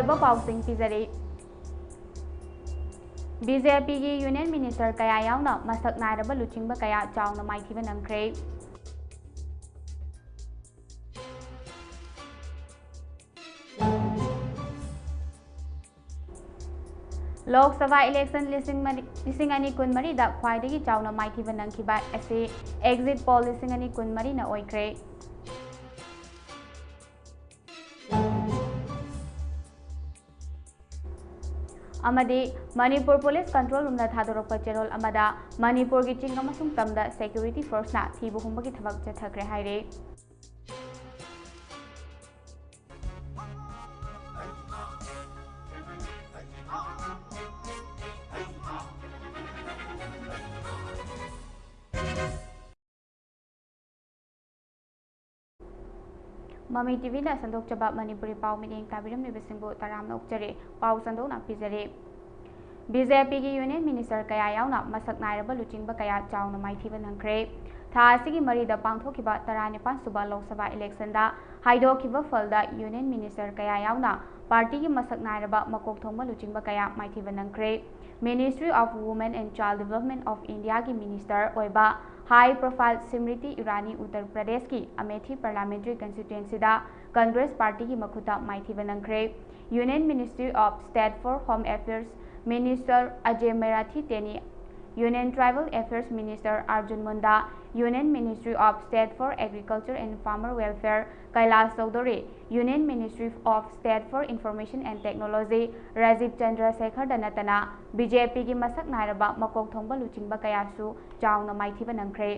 अरोइबा पाउसिंग पिजरी BJP की union minister कया यावना मसक नायरबा लुचिंगबा कया चावना माइथिबा नंख्रे लोकसभा इलेक्शन लिसिंग अनि कुनमरी दा ख्वाइदगी चावना माइथिबा नंखिबा एसे एग्जिट पोल लिसिंग अनि कुनमरी ना ओइख्रे अमदी मणिपुर पुलिस कंट्रोल रूम थादोरप चेरोल अमदा मणिपुर की चिंग अमसुंग तमदा सिक्योरिटी फोर्स ना थीबु हुंबगी थबक चथख्रे हाइरे ममी टीवी ना संदोकचबा मणिपुरी पाव मिनिंग ताबिरम निबसिंगबो तरामना उक्चरे पाव संदोना पिजरे बीजेपी की यूनियन मिनिस्टर कया यावना मसक नायरबा लुचिंगबा कया चावना माइथिबा नंख्रे था असिगी मरीदा पांगथोखिबा 19 सुबा लोकसभा इलेक्शन दा हाइदोखिबा फलदा यूनियन मिनिस्टर कया यावना पार्टी की मसक नायरबा मकोक थोंबा लुचिंगबा कया माइथिबा नंख्रे ministry of women and child development of India की मिनिस्टर ओइबा हाई प्रोफाइल स्मृति ईरानी उत्तर प्रदेश की अमेठी पार्लियामेंट्री कंस्टिट्यूएंसी दा कांग्रेस पार्टी की मखुता माइथिबा नंख्रे union ministry of state for home affairs minister Ajay मेराथी Teni union tribal affairs minister Arjun Munda union ministry of state for agriculture and farmer welfare Kailash Choudhary union ministry of state for information and technology Rajiv Chandrashekhar दनतना BJP की मसक नायरबा मकोक थोंबा लुचिंगबा कयासु चावना माइथिबा नंख्रे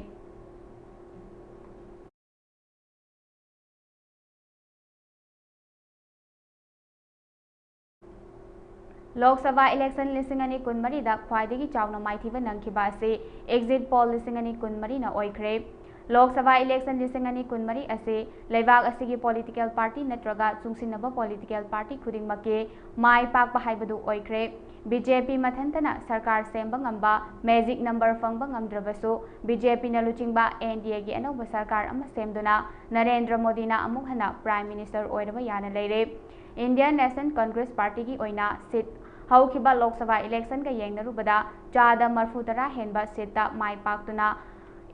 Lok Sabha election लिसिंग अनि कुनमरी दा ख्वाइदगी चावना माइथिबा नंखिबा से exit poll लिसिंग अनि कुनमरी ना ओइख्रे लोकसभा इलेक्शन लिसिंग अनि कुनमरी असे लेबाग असिगी पॉलिटिकल पार्टी नत्रगा चुंगसिनबा पॉलिटिकल पार्टी खुदिंगमके माइ पाकबा हाइबदु ओइख्रे बीजेपी मथंतना सरकार सेंबा ngamba मैजिक नंबर फंगबा ngamdrabasu बीजेपी ना लुचिंगबा एनडीए की अनौबा सरकार अमा सेमदुना नरेंद्र मोदी ना अमुक हना प्राइम मिनिस्टर ओइरबा याना लेरे इंडियन नेशनल कांग्रेस पार्टी की ओइना सीट हौखिबा लोकसभा इलेक्शन का येंगनरुबदा चादा मरफुतरा हेनबा सीटा माइ पाक्तुना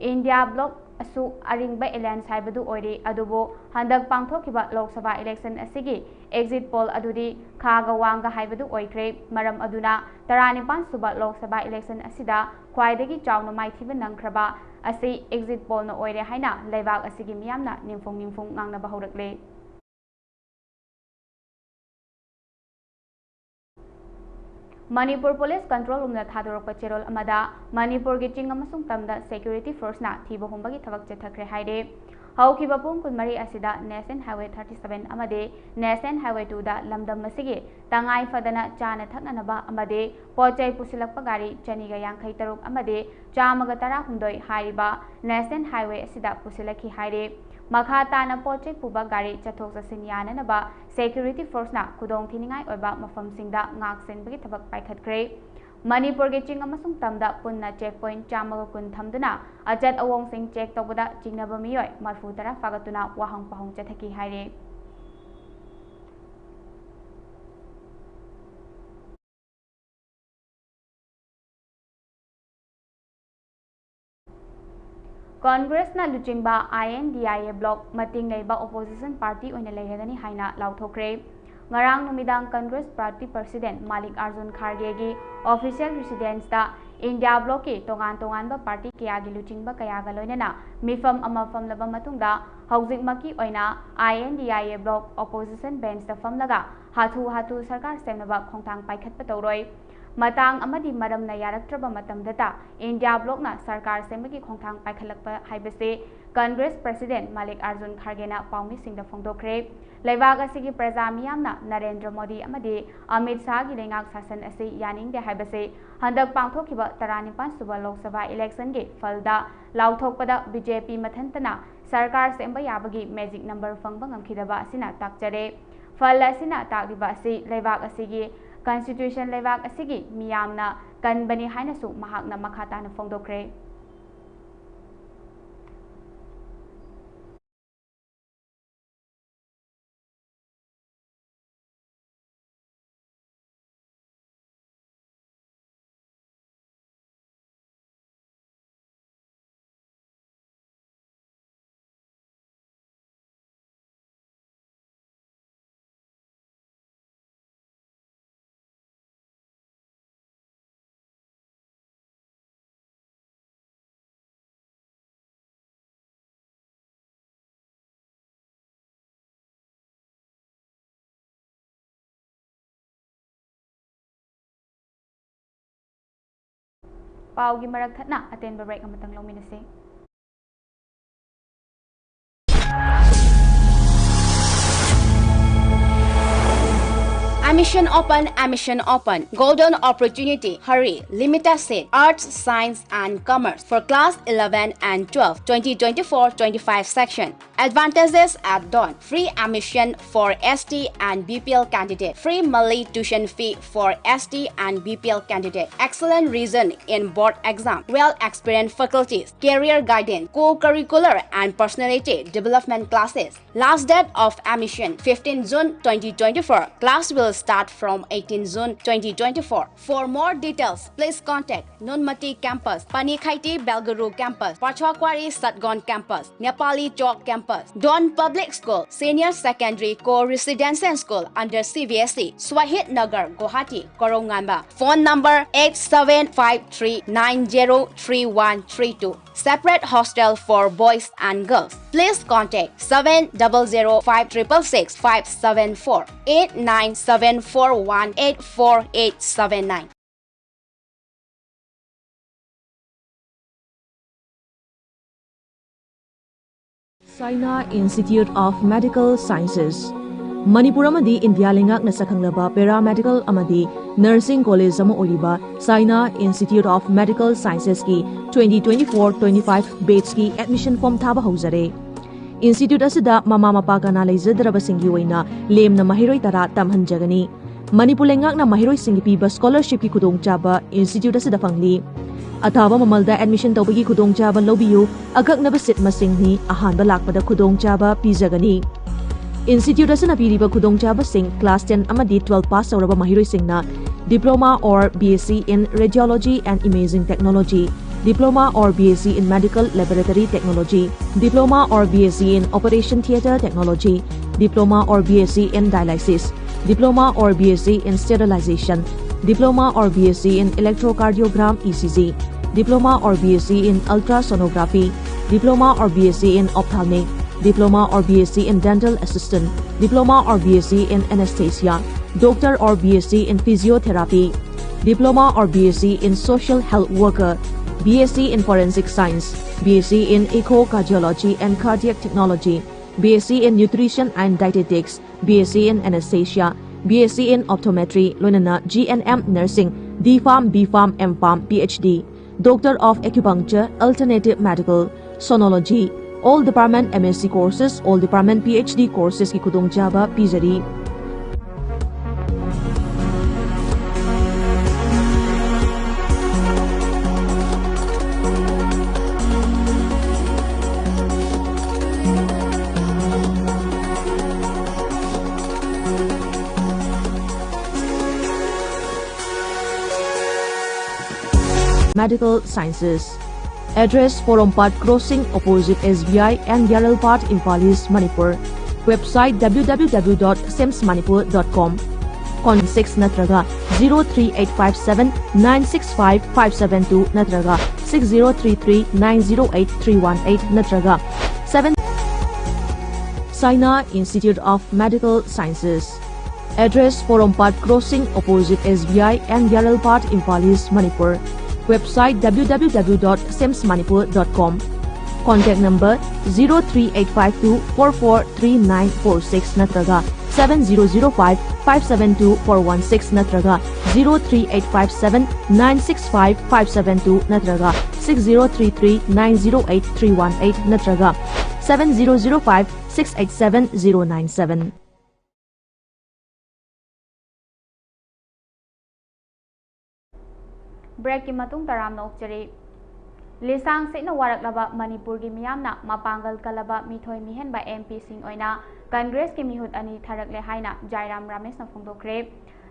इंडिया ब्लॉक असु अरिंगबा एलायंस हाइबदु ओइरे अदुबो हंदक पांगथोखिबा लोकसभा इलेक्शन असिगी एग्जिट पोल अदुदी खागा वांगा हाइबदु ओइख्रे मरम अदुना 19 सुबा लोकसभा इलेक्शन असिदा ख्वाइदगी चावना माइथिबा नंख्रबा असि एग्जिट पोल न ओइरे हाइना लेबाग असिगी मियामना निमफुंग ngangnaba हौरकले मणिपुर पुलिस कंट्रोल रूम थादोरप चेरोल अमदा मणिपुर की चिंग अमसुंग तमदा सिक्योरिटी फोर्स ना थीबो हुंबगी थबक चथख्रे हाइरे हौखिबा पुंग कुनमरी असिदा नेशनल हाईवे 37 अमदे नेशनल हाईवे 2 दा लमदम मसिगे तंगाई फदना चाना थकननबा अमदे पोचै पुसिलकपा गाड़ी चनीगा यांखै तरुक अमदे चामगा तरा हुंदोय हाइरिबा नेशनल हाईवे असिदा पुसिलखि हाइरे मखा ताना पोचै पुबा गाड़ी चथोक चसिन याननबा सिक्योरिटी फोर्स ना खुदोंग थिनिंगाई ओइबा मफमसिंगदा ngaksenबगी थबक पाइखतख्रे मणिपुर के चिंग अमसुंग तमदा पुन्ना चेक पॉइंट चामगा कुन थमदुना अचत अवोंगसिंग चेक तौबदा चिंगनबा मियोय मरफु तरा फागतुना वाहंग पहुंग चथकी हाइरे कांग्रेस ना लुचिंगबा INDIA ब्लॉक मतिंग लेबा ओपोजिशन पार्टी ओइना लेरगनी हाइना लाउथोख्रे ngarang numidang Congress party president Mallikarjun Kharge की ऑफिशियल रेसिडेंस दा इंडिया ब्लॉक के तोगान तोगान बा पार्टी कया की लुचिंगबा कया गा लोइना मिफम अमा फमलबा मतुंगदा हौजिकमकी ओइना INDIA ब्लॉक ऑपोजिशन बेंच दा फमलगा हाथू सरकार सेमनबा खोंथांग पाइखतपा तौरोय मतंग अमदी मरमना यारक्त्रबा मतमदता इंडिया ब्लॉकना सरकार सेमगी खोंथांग पाइखलकपा हाइबसे कांग्रेस प्रेसिडेंट मालिक अर्जुन खारगेना पाउमी सिंगदा फोंदोखरे लेबाग असिगी प्रजा मियामना नरेंद्र मोदी अमदी अमित शाह की लेंगाक शासन असे यानिंगदे हाइबसे हंदक पांगथोखिबा 19 सुबा लोकसभा इलेक्शन के फलदा लाउथोकपदा बीजेपी मथंतना सरकार सेंबा याबगी मैजिक नंबर फंगबा ngamkhidaba asina takjare फल असिना ताकलिबा असि लेबाग असिगी Constitution लेबाग असिगी मियामना कनबनी हाइनसु महाकना मखाताना फोंदोखरे पाउगी मरक थतना अतेन ब्रेक अमतंग लौमिनसे Admission open, golden opportunity, hurry, limited seat, arts, science and commerce for class 11 and 12, 2024-25 section. Advantages at dawn, free admission for ST and BPL candidate, free monthly tuition fee for ST and BPL candidate, excellent reason in board exam, well-experienced faculties, career guidance, co-curricular and personality development classes. Last date of admission, 15 June 2024. Class will start from 18 June 2024. For more details, please contact Nunmati Campus, Panikhaiti Belguru Campus, Pachakwari Satgon Campus, Nepali Chowk Campus, Don Public School, Senior Secondary Co-Residential School under CBSE, Swahit Nagar, Guwahati, Korongamba. Phone number 8753903132. Separate hostel for boys and girls. Please contact 7005666 897418489. China Institute of Medical Sciences. Manipur amadi India lengak na sakhanglaba paramedical amadi nursing college ama oriba China Institute of Medical Sciences ki 2024-25 batch ki admission form thaba haujare. Institute asida mama mapa kana leijadraba singi oina lemna mahiroi tara tamhanjagani. Manipur lengak na mahiroi singi piba scholarship ki khudong chaba institute asida fangli. Athaba mamalda admission tawbagi khudong chaba lobiyu agaknaba sit masingni ahanba lakpada khudong chaba pijagani. Institute asina piriba khudong chaba sing class 10 amadi 12 pass auraba mahiroi singna diploma or BSc in radiology and imaging technology, diploma or BSc in medical laboratory technology, diploma or BSc in operation theater technology, diploma or BSc in dialysis, diploma or BSc in sterilization, diploma or BSc in electrocardiogram ECG, diploma or BSc in ultrasonography, diploma or BSc in ophthalmic, diploma or BSc in dental assistant, diploma or BSc in anesthesia, doctor or BSc in physiotherapy, diploma or BSc in social health worker, BSc in forensic science, BSc in echocardiology and cardiac technology, BSc in nutrition and dietetics, BSc in anesthesia, BSc in optometry, Lunana GNM nursing, D.Pharm, B.Pharm, M.Pharm, PhD, Doctor of Acupuncture, Alternative Medical, Sonology, all department MSc courses, all department PhD courses ki khudong chaba pijari. Medical Sciences. Address Porompat Crossing opposite SBI and Yaralpat, Imphal East, Manipur. Website www.simsmanipur.com. Contact 6 natraga 03857 965 572 natraga 6033 908 318 natraga 7. China Institute of Medical Sciences. Address Porompat Crossing opposite SBI and Yaralpat, Imphal East, Manipur. Website www.simsmanipur.com. Contact number 03852 443946 natraga 7005 572 416 natraga 03857 965 572 natraga 6033 908 318 natraga 7005 687 097. Break ki matung taram na okchari lisang se na warak laba Manipur gi miyam na mapangal kalaba mithoi mihen ba MP sing oina Congress ki mihut ani tharak le haina Jairam Ramesh na phongdokre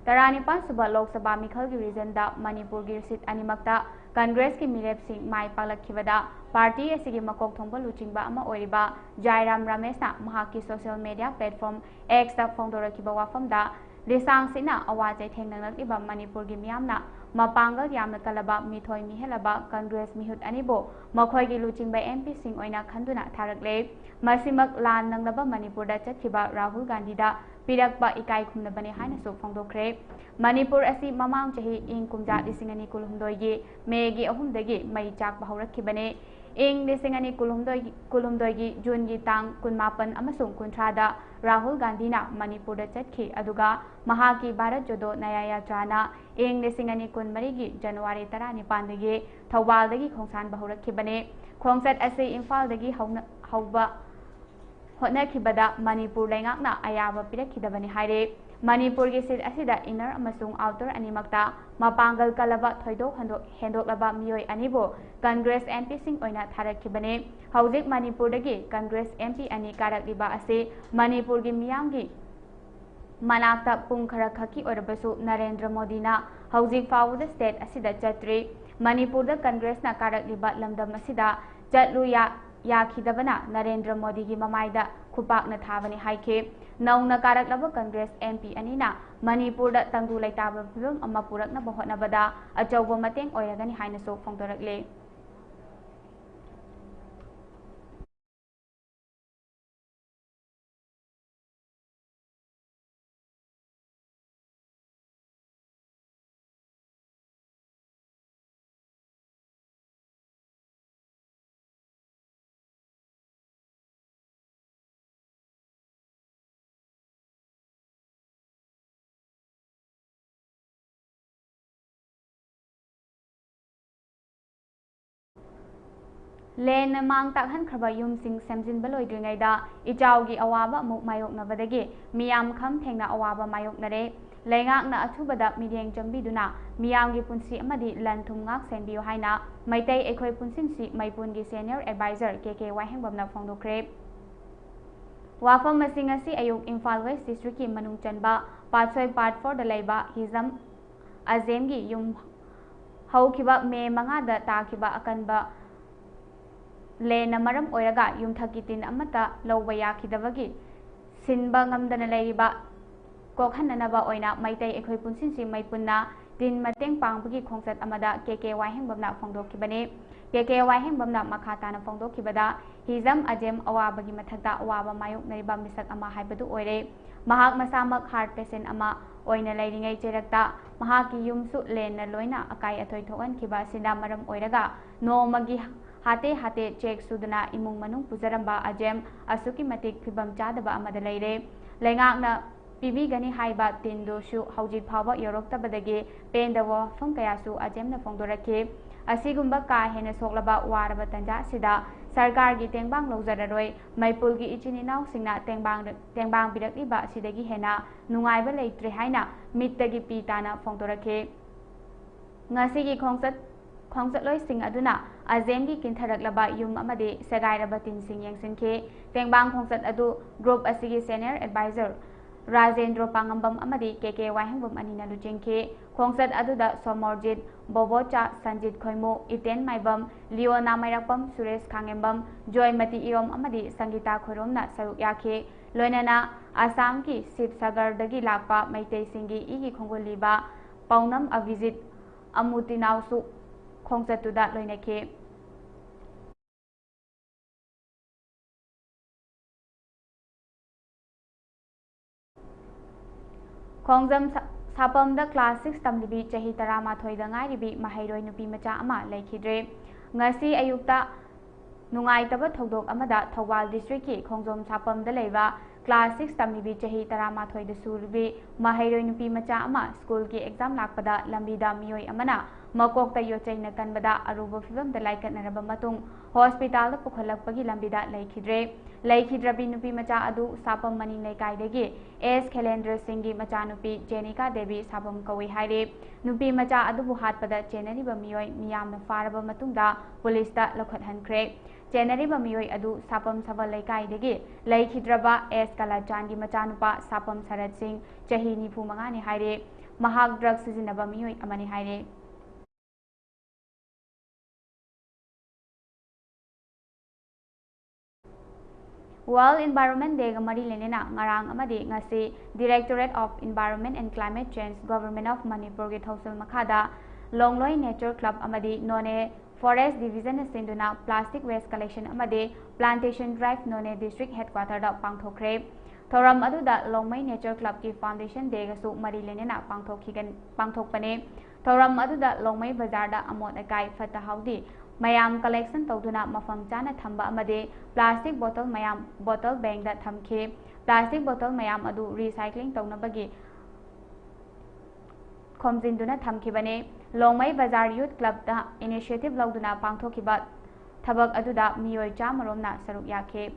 tarani pan suba Lok Sabha mikhal gi region da Manipur gi seat ani makta Congress ki mirep sing mai palakkhibada party asigi makok thongba luchingba ama oiriba Jairam Ramesh na mahaki social media platform X da phongdorakiba wafam da lisang se na awajai thengnang iba Manipur gi miyam na mapangal yamna kalaba mithoi mihelaba Congress mihut anibo makhoi gi luchingba MP sing oina khanduna tharakle masimak lan nanglaba Manipur da chatkiba Rahul Gandhi da पिरक्पा इकाई खुमनबने हाइनसु फोंदोखरे मणिपुर असि ममांग चही इंग कुमजा लिसिंगनी कुलहुमदोइगी Maggi अहुमदगी मई चाकबा हौरखिबने इंग लिसिंगनी कुलहुमदोइगी जून की तांग कुनमापन अमसुंग कुंथ्रादा राहुल गांधी ना मणिपुर चटखी अदुगा महाकी भारत जोडो नया यात्राना इंग लिसिंगनी कुनमरीगी जनवरी 19 थौबालदगी खोंसान हौरखिबने खोंसत असि इम्फालदगी हौबा होटनाखिबदा मणिपुर लेंगाकना अयाबा पिरखिदबने हाइरे मणिपुर की सीट असिदा इनर अमसुंग आउटर अनिमक्ता मपांगल कलबा थोइदोक हेंदोकलबा मियोय अनिबो कांग्रेस एमपी सिंग ओइना थारखिबने हौजिक मणिपुरदगी कांग्रेस एमपी अनि कारकलिबा असे मणिपुर की मियांगी मनाक्ता पुंग खरा खकी ओरबसु नरेंद्र मोदी ना हौजिक फाउद स्टेट असिदा चत्रि मणिपुरदा कांग्रेसना कारकलिबा लमदम असिदा चटलु याखिदबना नरेंद्र मोदी की ममाइदा खुपाकना थाबने हाइखे नौना कारकलब कांग्रेस एमपी अनिना मणिपुरदा तंगदु लैताब फिल्म अमा पुरकना होटनबदा अचौब मतेंग ओइरगनी हाइनसो फोंदोरकले लेन मांग ताकहन खरबा युमसिंग सेमजिनबा लोइद्रिङैदा इचाउगी अवाबा अमुक मायोकनबदगी मियाम खम थेंना अवाबा मायोकनरे लेंगाकना अथुबदा मिडियंग चंगबिदुना मियामगी पुंसी अमदी लन थुम ngak सेनबियो हाइना मैतै एखोय पुंसिनसी मैपुनगी सीनियर एडवाइजर के वाहेंगबमना फोंदोखरे वाफम मसिंग असि अयुक इम्फाल वेस्ट डिस्ट्रिक्ट की मनुंग चनबा पार्ट 5 पार्ट 4 दा लैबा हिजम अजेमगी युम हौखिबा मे 5 दा ताखिबा अकनबा लेन मरम ओइरगा युमथकी तिन अमता लौबा याखिदबगी सिनबा ngamdana लैरिबा कोखननबा ओइना मैतै एखोय पुनसिनसी मैपुन्ना दिन मतेंग पांगबगी खोंसत अमदा के वाहेंगबमना फोंदोखिबने के वाहेंगबमना मखाताना फोंदोखिबदा हिजम अजेम अवाबगी मथक्ता अवाबा मायोक नरिबा मिसक अमा हाइबदु ओइरे महाक मसामक हार्ट पेशेंट अमा ओइना लैरिङै चेरक्ता महाकी युमसु लेन लोइना अकाई अथोय थोगनखिबा सिना मरम ओइरगा नोमगी हाते चेक सुदना इमुंग मनुंग पुजरंबा अजेम असुकी मतिक फिबम चादबा अमदा लैरे लेंगाकना पिबीगनी हाइबा तिनदोसु हौजिक फावबा योरक्तबदगी पेंदवो फम कयासु अजेमना फोंदोरखे असिगुंबा का हेना सोक्लबा वारबा तंजा सिदा सरकार की तेंबांग लौजररोय मैपुल की इचिनिनाव सिंगना तेंबांग बिरकलिबा सिदगी हेना नुंगाइबा लैत्रे हाइना मित्तगी पीताना फोंदोरखे ngasi खोंसतलोय सिंग अदुना अजेमगी किंथरकलबा युम अमदे सेगाइरबा तिन सिंग यंगसिनखे तेंबांग खोंसत अदु ग्रुप असिगी सीनियर एडवाइजर राजेंद्र पांगंबम अमदे के वाहेंगबम अनिना लुचिंखे खोंसत अदुदा सोमोरजित बोबोचा संजित खोइमो इटेन माइबम लियोना माइरकपम सुरेश खांगेंबम जॉयमती इयोम अमदे संगीता खोरोमना सरुक याखे लोइनना आसाम की शिवसागरदगी लापा मैतै सिंगी इगी खोंगोलीबा पौनम अभिजित अमुतिनावसु खोंसतुदा लोइनखे खोंजम सापमदा क्लास 6 तमलिबी चही 13 दा ngairibi mahairoy nupi macha ama laikhidre ngasi ayukta नुंगाइतब थौदोक अमदा थौबाल डिस्ट्रिक्ट की खोंजोम सापम दा लेबा क्लास 6 तमलिबी चही 13 दा सुरबी महैरोय नुपी मचा अमा स्कूल की एग्जाम लाकपदा लंबीदा मियोय अमना मकोकता योचैना कनबदा अरुब फिबम दा लाइकनरब मतुंग हॉस्पिटल दा पुखलकपगी लंबीदा लैखिद्रबी नुपी मचा अदु सापम मनिंग लैकाइदगी एस खेलेंद्र सिंह की मचा नुपी जेनिका देवी सापम कवि हाइरे नुपी मचा अदुबु हातपदा चेनरिब मियोय मियामना फारब मतुंगदा पुलिस दा लखतहनख्रे चेनरिब मियोय अदु सापम सबल लैकाइदगी लैखिद्रबा एस कलाचान की मचानुपा सापम शरद सिंह चही 95 नि हाइरे महाक ड्रग सिजिनब मियोय अमनि हाइरे वर्ल्ड एनवायरनमेंट डे मरी लेनेना ngarang amadi ngasi Directorate of Environment and Climate Change Government of Manipur ge thausul makhada longloi nature club amadi none forest division sinduna plastic waste collection amadi plantation drive none district headquarter da pangthokre थौरम अदुदा Longmai nature club की foundation day गसु मरी लेनेना पांगथोकपने थौरम अदुदा लोंगमई बाजार दा अमोट acai फता हाउदी मयाम collection तौदुना मफम चाना थंबा अमदे प्लास्टिक बोतल मयाम बोतल बैंक दा थमखे प्लास्टिक बोतल मयाम अदु रिसाइक्लिंग तौनबगी खोमजिंदुना थमखिबने लोंगमई बाजार यूथ क्लब दा इनिशिएटिव लौदुना पांगथोखिबा थबक अदुदा मियोय चामरोमना सरुक याखे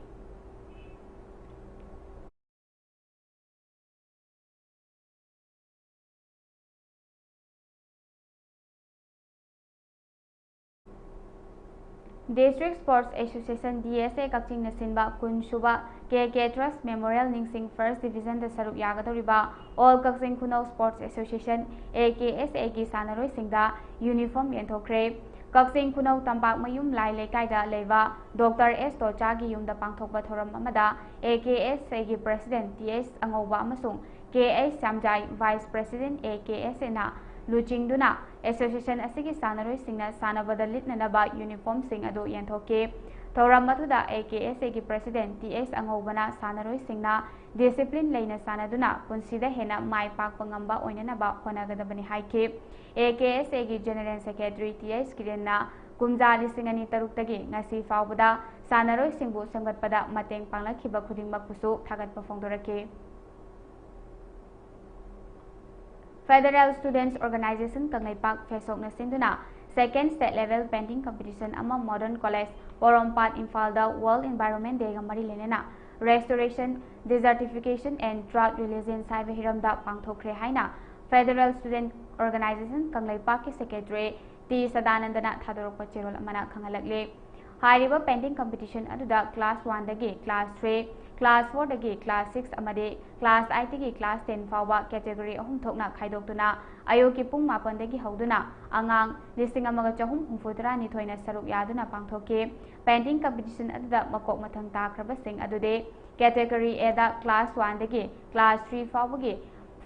District Sports Association DSA Kakching Nasinba Kunshuba KK Trust Memorial Ningsing First Division the Sarup Yagadoriba All Kakching Kuno Sports Association AKSA ki Sanaroi Singda Uniform Yentokre Kakching Kuno Tampak Mayum Lai Lekaida Leva Dr. S. Tochagi Yum the Pangthokba Thoram Amada AKSA ki President TS Angoba Amasung KS Samjai Vice President AKSA na Luchingduna Association asigi sanaroi singna sanabada litnanaba uniform sing adu yenthoke thoram mathuda AKSA ki President TS Angobana sanaroi singna discipline leina sanaduna punsida hena mai pak pangamba oinanaba honagadabani haike AKSA ki General Secretary TS Kirenna kumjali singani taruktagi ngasi faubada sanaroi singbu samgatpada mateng panglakhiba khudingmak pusu thagatpa phongdorake Federal Students Organization Kanglaipak Fesok Nasinduna Second State Level Painting Competition ama Modern College Porompat Infalda World Environment Day Mari Lenena Restoration Desertification and Drought Resilience Saiba Hiramda Pangthokre Haina Federal Student Organization Kanglaipak ki Secretary T Sadanandana Thadorokpa Cherol amana khangalakle Hairiba painting competition aduda class 1 dagi class 3 class 4 dagi class 6 amade class 8 dagi class 10 fawba category ahum thokna khaidokduna ayoki pung 8 dagi hauduna angang listing amaga chahum humfudra ni thoina saruk yaduna pangthoke painting competition aduda makok mathang takraba sing adude category A da class 1 dagi class 3 fawbagi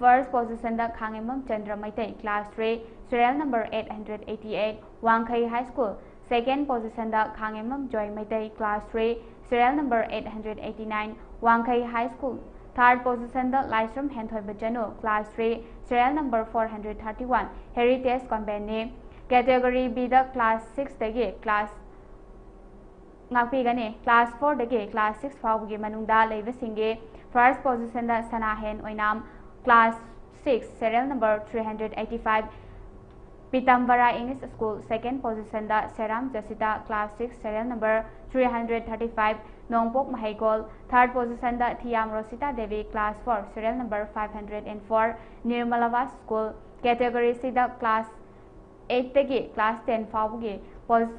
first position da Khangemam Chandra Maitai class 3 serial number 888 Wangkhai High School Second position da Khangemam Joy Maitai class 3 serial number 889 Wangkhai High School Third position da Laisram Henthoi Bajano class 3 serial number 431 Heritage Convent Category B da class 6 dagi class ngakpigane class 4 dagi class 6 fawgi manungda leiba singe first position da Sanahen Oinam class 6 serial number 385 Pitambara English School second position da Seram Jasita class 6 serial number 335 Nongpok Mahegol third position da Thiam Rosita Devi class 4 serial number 504 Nirmalavas School category C da class 8 dagi class 10 fawgi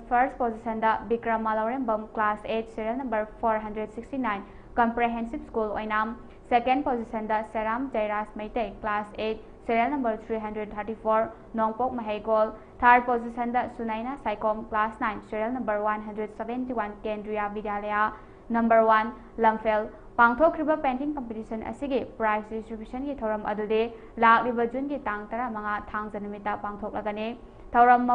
first position da Bikram Malorembam class 8 serial number 469 Comprehensive School Oinam second position da Seram Jairas Maitai class 8 serial number 334 Nongpok Mahegol third position da Sunaina Saikom class 9 serial number 171 Kendriya Vidyalaya number 1 Lamphel Pangthokriba painting competition asigi prize distribution ki thoram adude lakliba June ki tang 15 thang janamita pangthoklagane thoram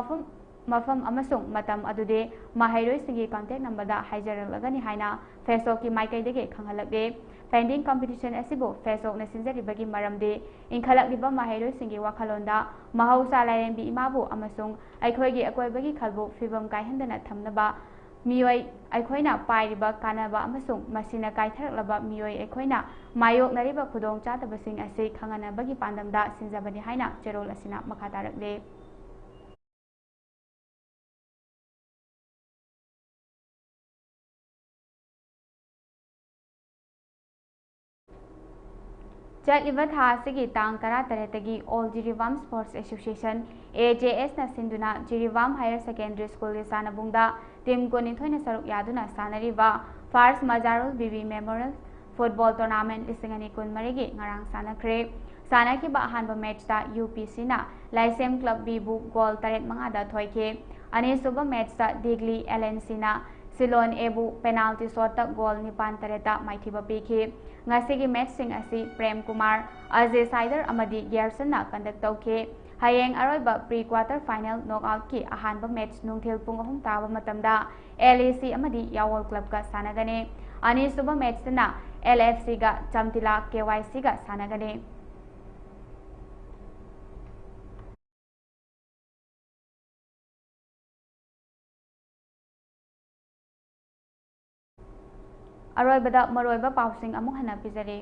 mafam amasung matam adude mahairoi singi contact number da haijaralagani haina Facebook ki maikai dege khanghalakde painting competition asibo Facebook na sinjaribagi maramde inkhalakliba mahairoi singi wakhalonda mahausa lairembi imabu amasung aikhoigi akoibagi khalbu fibam kaihandana thamnaba miyoi aikhoina pairiba kanaba amasung masina kaitharaklaba miyoi aikhoina mayok nariba khudong chatabasing ase khanganabagi pandamda sinjabani haina cherol asina makhatarakle Chatliba tha asigi tang 13 All Jirivam Sports Association AJS na sinduna Jirivam Higher Secondary School sanabungda team konithoina saruk yaduna sanariba First Mazarul Bibi Memorial Football Tournament lisingani kun marigi ngarang sanakre sanaki ba ahanba match da UPC na Laisem Club B bu goal 3 da thoike ani suba match da Digli LNC na Silon Ebu penalty shot ta goal 9 maithiba piki ngasigi match sing asi Prem Kumar Ajay Saider amadi Gerson na conduct tauke hayeng aroiba pre quarter final knockout ki ahanba match nungthil pung 3 tawa matamda LAC amadi Yawol Club ka sanagane अनीसुब मैचना LFC गा चमतिला KYC गा सानगने अरोइबदा मरोइबा पाउसिंग अमुक हना पिजरे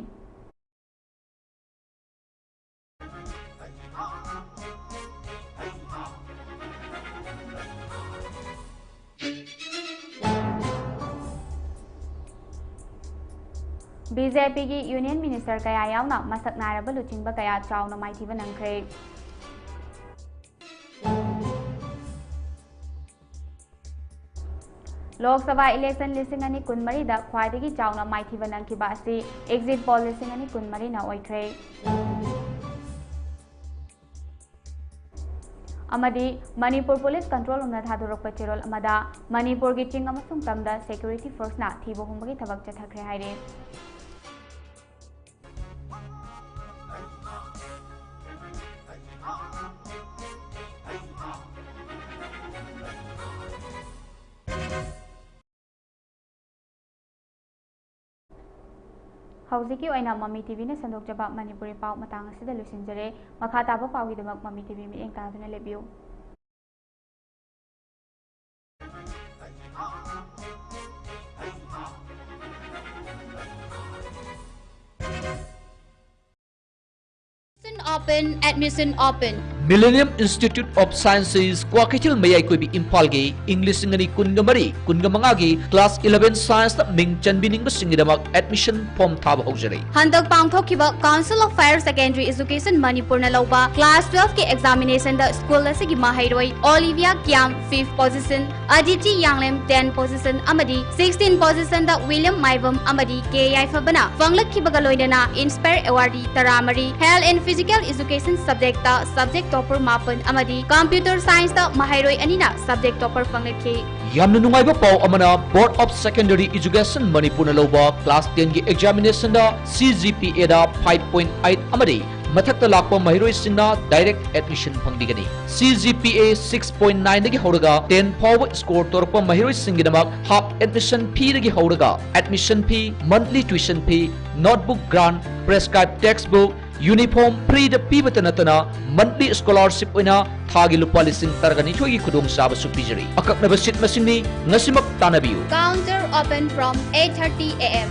BJP की union minister कया यावना मसक नारब लुचिंग कया चावना माइथीब नंख्रे Lok Sabha election लिसिंग अनि कुनमरी दा ख्वाइदगी चावना माइथीब नंखिबा असि एग्जिट पोल लिसिंग अनि कुनमरी ना ओइख्रे अमदी मणिपुर पुलिस कंट्रोल उमना थादोरक चेरोल अमदा मणिपुर की चिंग अमसुंग तमदा सिक्योरिटी फोर्स ना थीबो हुमबगी थबक चथखरे हाइरे हौजिकी ओइना ममी टीवी ने संदोकजबा मणिपुरी पाव मतांग असिदा लुसिंजरे मखा ताबा पावगिदमक ममी टीवी मिएंग तादुना लेबियो Admission open. Millennium Institute of Sciences Kwakithil Mayai Koibi Imphal gi English ngani kungamari kungamanga gi class 11 science ta ming chanbining basingidamak admission form thaba hojare. Handak pangthokiba Council of Higher Secondary Education Manipur na lauba class 12 ke examination da school asigi mahairoi Olivia Kiam 5th position, Aditi Yanglem 10th position amadi 16th position da William Maibam amadi KI Fabana fanglakhibaga loinana Inspire Awardee Taramari Health and Physical Education subject ta subject topper mapan amadi Computer Science ta mahairoi anina subject topper fanglakhi. Yamna nungaiba paw amana Board of Secondary Education Manipur na lauba class 10 gi examination da CGPA da 5.8 amadi mathakta lakpa mahiroi singna direct admission phangdigani. CGPA 6.9 dagi horaga 10 fawa score torpa mahiroi singidamak half admission fee dagi horaga admission fee, monthly tuition fee, notebook grant, prescribed textbook, uniform free da pibata natana monthly scholarship oina thagi lupa lising targani thogi khudong saba su pijari akaknaba sit masingni ngasimak tanabiu. Counter open from 8:30 AM.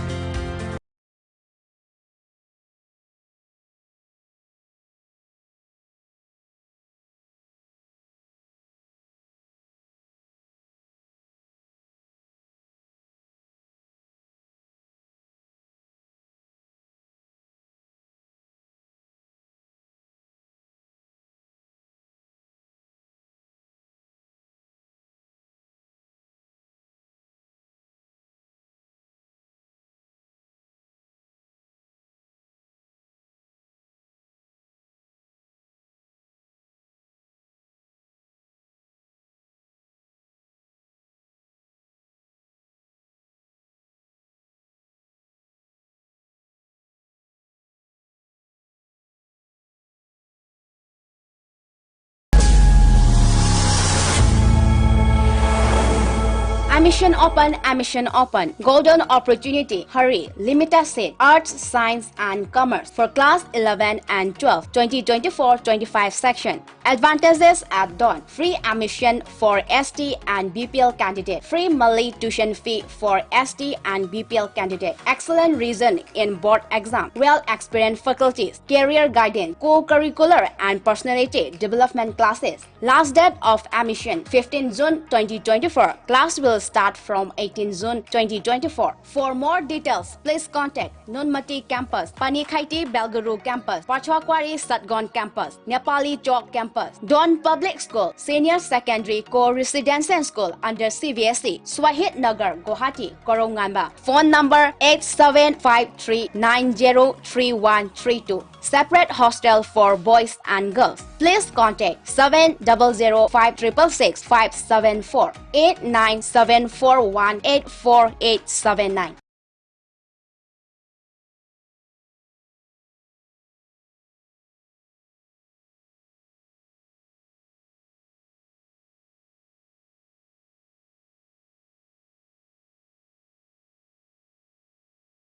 Admission open. Golden opportunity. Hurry. Limited seat. Arts, Science and Commerce for class 11 and 12, 2024-25 section. Advantages at dawn. Free admission for ST and BPL candidate. Free monthly tuition fee for ST and BPL candidate. Excellent reason in board exam. Well-experienced faculties. Career guidance. Co-curricular and personality development classes. Last date of admission 15 June 2024. Class will start from 18 June 2024. For more details, please contact Nunmati Campus, Panikhaiti Belguru Campus, Pachwakwari Satgon Campus, Nepali Chowk Campus, Don Public School, Senior Secondary Co-Residential School under CBSE, Swahit Nagar, Guwahati, Korongamba. Phone number 8753903132. Separate hostel for boys and girls. Please contact 7005666 574 89741 84879.